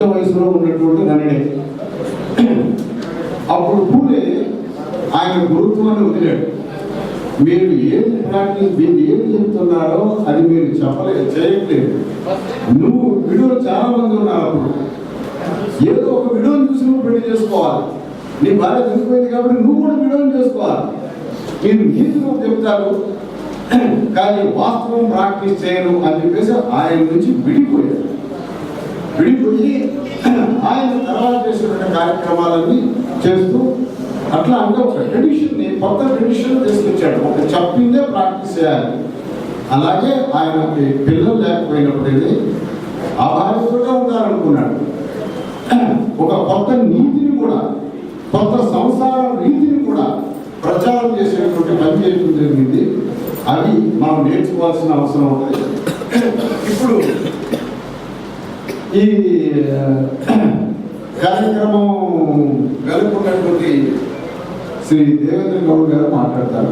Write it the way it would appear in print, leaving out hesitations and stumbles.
వయసులో ఉన్నటువంటి నన్నే అప్పుడు పూలే ఆయన గురుత్వాన్ని వదిలాడు. మీరు ఏది ప్రాక్టీస్ దీన్ని ఏది చెప్తున్నారో అది మీరు చేయట్లేదు. నువ్వు విడువలు చాలా మంది ఉన్నారు. అప్పుడు ఏదో ఒక విడువను చూసి నువ్వు పెళ్లి చేసుకోవాలి. నీ భార్య చనిపోయింది కాబట్టి నువ్వు కూడా విడువను చేసుకోవాలి. మీరు నీతిలో చెప్తారు కానీ వాస్తవం ప్రాక్టీస్ చేయరు అని చెప్పేసి ఆయన నుంచి విడిపోయి ఆయన తర్వాత చేసినటువంటి కార్యక్రమాలన్నీ చేస్తూ అట్లా అంటే ఒక ట్రెడిషన్ని కొత్త ట్రెడిషన్ తీసుకొచ్చాడు. ఒక చెప్పిందే ప్రాక్టీస్ చేయాలి. అలాగే ఆయనకి పిల్లలు లేకపోయినప్పుడైతే ఆ భార్యతోనే ఉండాలనుకున్నాడు. ఒక కొత్త నీతిని కూడా కొత్త సంసార రీతిని కూడా ప్రచారం చేసేటువంటి పని చేయడం జరిగింది. అవి మనం నేర్చుకోవాల్సిన అవసరం ఉంటుంది. ఇప్పుడు ఈ కార్యక్రమం వెలుపున్నటువంటి శ్రీ దేవేంద్ర గౌడ్ గారు మాట్లాడతారు.